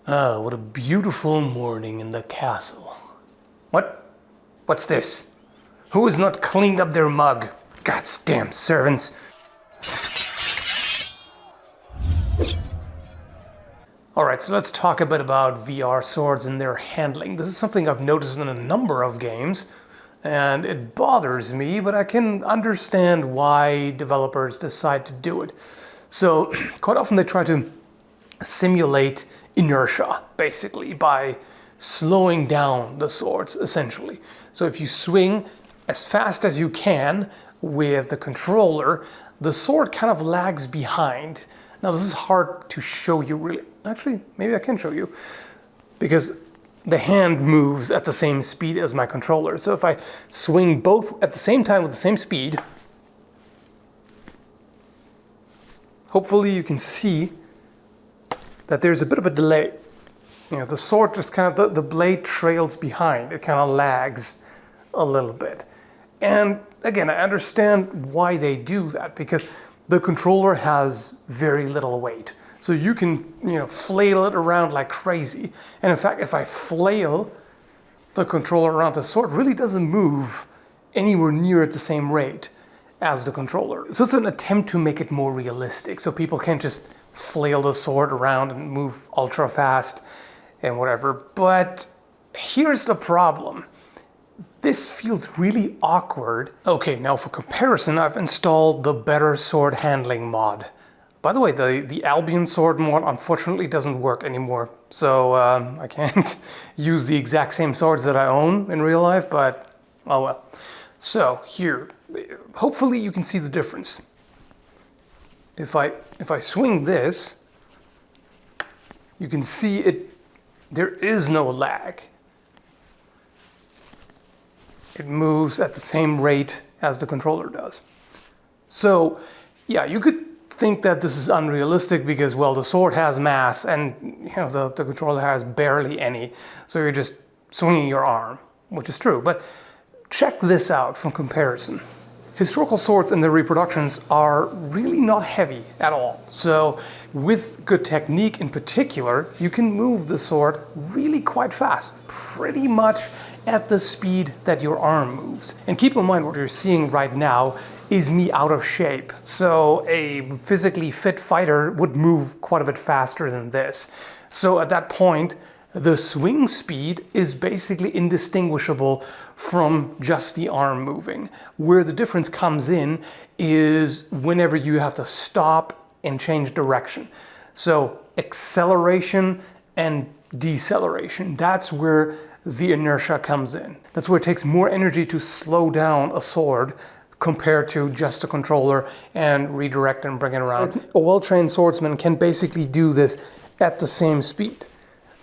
Ah, what a beautiful morning in the castle. What? What's this? Who has not cleaned up their mug? God's damn servants. Alright, so let's talk a bit about VR swords and their handling. This is something I've noticed in a number of games, and it bothers me, but I can understand why developers decide to do it. So, quite often they try to simulate inertia, basically, by slowing down the swords, essentially. So if you swing as fast as you can with the controller, the sword kind of lags behind. Now this is hard to show you really. Actually, maybe I can show you, because the hand moves at the same speed as my controller. So if I swing both at the same time with the same speed, hopefully you can see that there's a bit of a delay. You know, the sword just kind of, the blade trails behind. It kind of lags a little bit. And again, I understand why they do that, because the controller has very little weight. So you can, flail it around like crazy. And in fact, if I flail the controller around, the sword really doesn't move anywhere near at the same rate as the controller. So it's an attempt to make it more realistic, so people can't just flail the sword around and move ultra fast and whatever. But here's the problem. This feels really awkward. Okay, now for comparison, I've installed the Better Sword Handling mod. By the way, the Albion sword mod unfortunately doesn't work anymore. So I can't use the exact same swords that I own in real life, but oh well. So here, hopefully you can see the difference. If I swing this, you can see it. There is no lag. It moves at the same rate as the controller does. So, yeah, you could think that this is unrealistic because, well, the sword has mass and the controller has barely any. So you're just swinging your arm, which is true. But check this out from comparison. Historical swords and their reproductions are really not heavy at all. So with good technique in particular, you can move the sword really quite fast, pretty much at the speed that your arm moves. And keep in mind, what you're seeing right now is me out of shape. So a physically fit fighter would move quite a bit faster than this. So at that point, the swing speed is basically indistinguishable from just the arm moving. Where the difference comes in is whenever you have to stop and change direction. So acceleration and deceleration, that's where the inertia comes in. That's where it takes more energy to slow down a sword compared to just a controller and redirect and bring it around. A well-trained swordsman can basically do this at the same speed.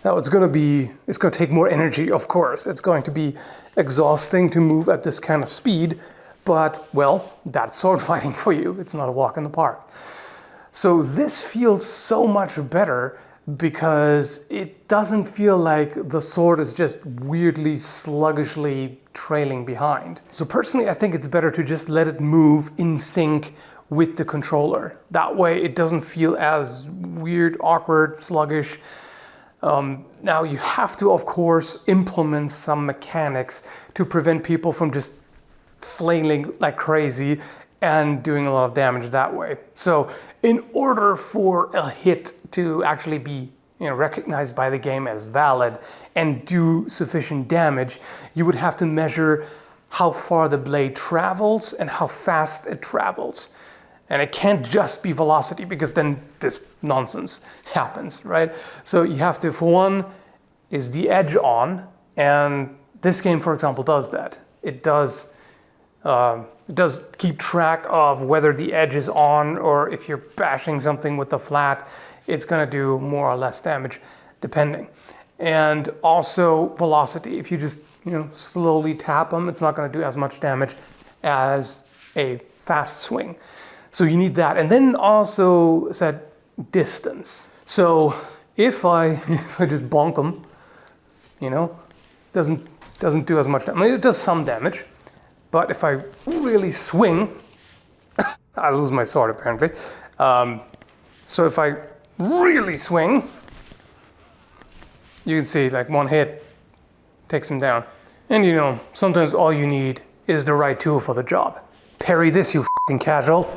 Now it's going to take more energy, of course. It's going to be exhausting to move at this kind of speed, but, well, that's sword fighting for you. It's not a walk in the park. So this feels so much better because it doesn't feel like the sword is just weirdly, sluggishly trailing behind. So personally, I think it's better to just let it move in sync with the controller. That way it doesn't feel as weird, awkward, sluggish. Now you have to, of course, implement some mechanics to prevent people from just flailing like crazy and doing a lot of damage that way. So in order for a hit to actually be recognized by the game as valid and do sufficient damage, you would have to measure how far the blade travels and how fast it travels. And it can't just be velocity, because then this nonsense happens, right? So you have to, for one, is the edge on? And this game, for example, does that. It does keep track of whether the edge is on, or if you're bashing something with the flat, it's going to do more or less damage, depending. And also velocity. If you just slowly tap them, it's not going to do as much damage as a fast swing. So you need that. And then also said distance. So if I just bonk them, doesn't do as much damage. I mean, it does some damage, but if I really swing, I lose my sword apparently. So if I really swing, you can see like one hit takes him down. And you know, sometimes all you need is the right tool for the job. Parry this, you fucking casual.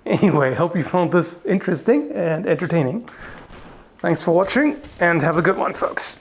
Anyway, hope you found this interesting and entertaining. Thanks for watching and have a good one, folks.